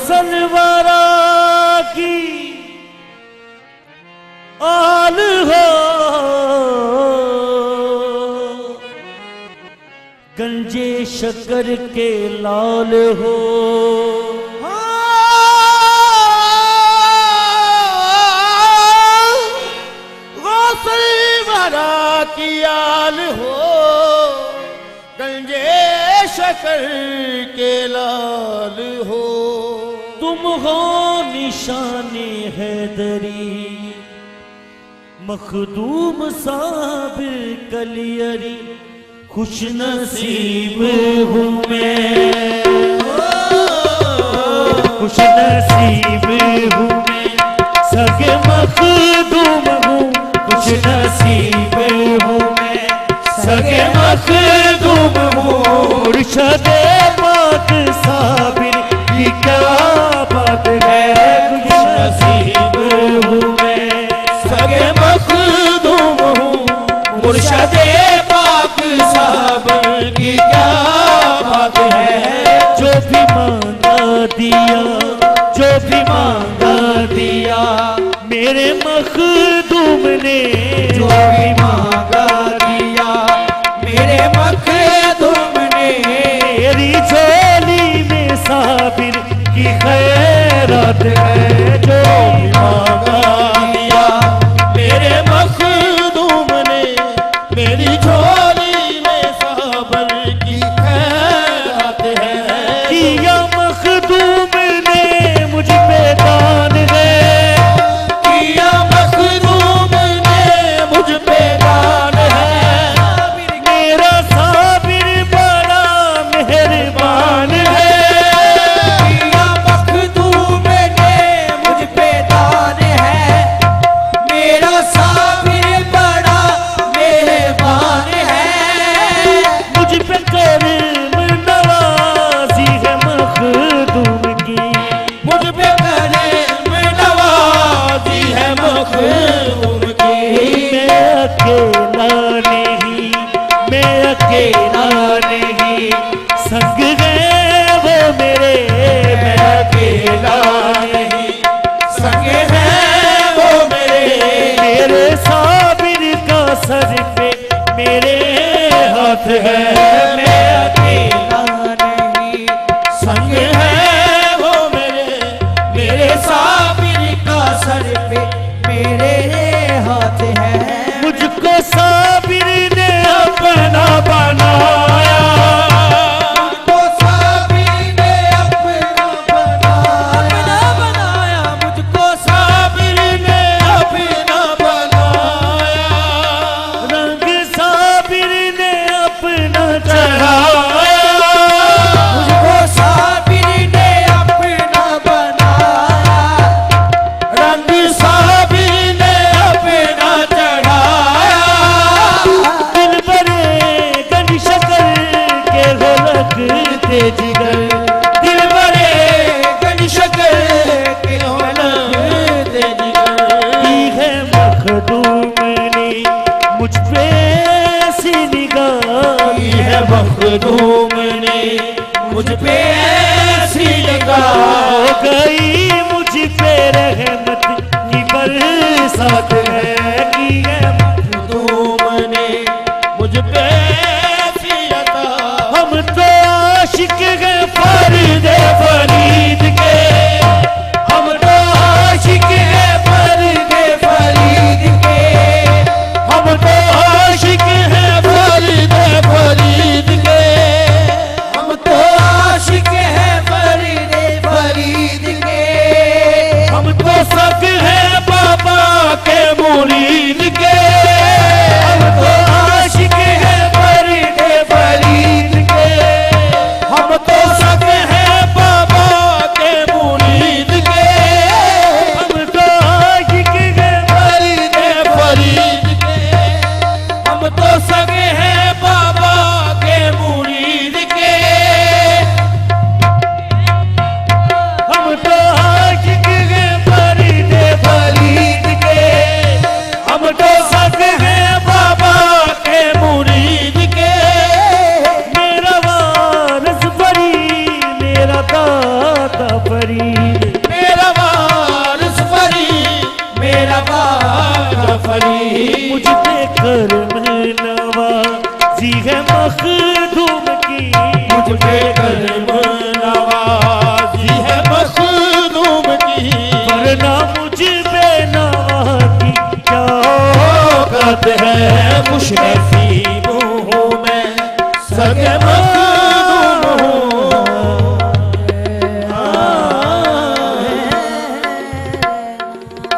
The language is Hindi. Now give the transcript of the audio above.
गौसलवारा की आल हो, गंजे शक्कर के लाल हो। गौसलवारा की आल हो, गंजे शक्कर के लाल हो। तुम हो निशाने हैदरी, मखदूम साबिर कलियरी, खुश नसीब हूँ मैं, खुश नसीब हूँ मैं, सगे मखदूम हूँ, खुश नसीब हूँ मैं, सगे मखदूम हूँ। मुर्शदे पाक साबिर की क्या बात है, खुश नसीब हूँ मैं, सगे मखदूम हूँ। मुर्शदे पाक साबिर की क्या बात है। जो भी मांगा दिया, जो भी मांगा दिया, मेरे मखदूम ने जो भी मांगा दिया, मेरे मखदूम ने। मेरी झोली में साबिर की खैरात है, जो भी मांगा दिया, मेरे मखदूम ने। मेरी झोली में साबिर की खैरात है। किया मखदूम ने मुझ पे दान है, किया मखदूम ने मुझ पे दान है। मेरा साबिर बड़ा मेहरबान है। किया मखदूम ने मुझ पे दान है। मेरा साबिर बड़ा मेहरबान है। मुझ पे करम नवाजी है मखदूम की, मुझ पे करम नवाजी है मखदूम की। मैं अकेला नहीं, मैं अकेला नहीं, संग है वो मेरे, मैं अकेला नहीं, संगे हैं वो मेरे साबिर का सर पे मेरे हाथ है। मैं अकेला नहीं, संग है वो मेरे साबिर का सर पे मेरे हाथ है। मुझको साबिर ने अपना बनाया, मुझको साबिर ने अपना बनाया। मुझको साबिर ने अपना बनाया। रंग साबिर ने अपना चढ़ाया, मुझको साबिर ने अपना बनाया। रंग साबिर ने अपना चढ़ाया। दिल बड़े गन शकर के हो लगते जिगर, दिल बड़े गन शक्कर के हो लगते जिगर। की है मखदूम ने मुझ पे ऐसी निगाह, की है मखदूम ने मुझ पे ऐसी निगाह। हो गई मुझ पे रहमत की बरसात है, की है मखदूम ने मुझ पे ऐसी अता। हम तो आशिक हैं फरीदे फरीद के, हम तो आशिक हैं फरीदे फरीद के। हम तो आशिक हैं फरीदे फरीद के। हम तो आशिक हैं फरीदे फरीद के। हम तो सब हैं बाबा के मुरीद के, हम तो आशिक हैं फरीदे फरीद के। हम तो सब हैं बाबा के मुरीद के। हम तो आशिक हैं फरीदे फरीद के। हम तो सगे हैं बाबा के मुरीद के। हम तो आशिक हैं फरीदे फरीद मेरा वारिस फरीद मेरा बाका फरीद मुझ पे करम नवाजी है मखदूम की मुझ पे करम नवाजी है मखदूम की वरना मुझ पे नवा की क्या औकात है मुशर्रफ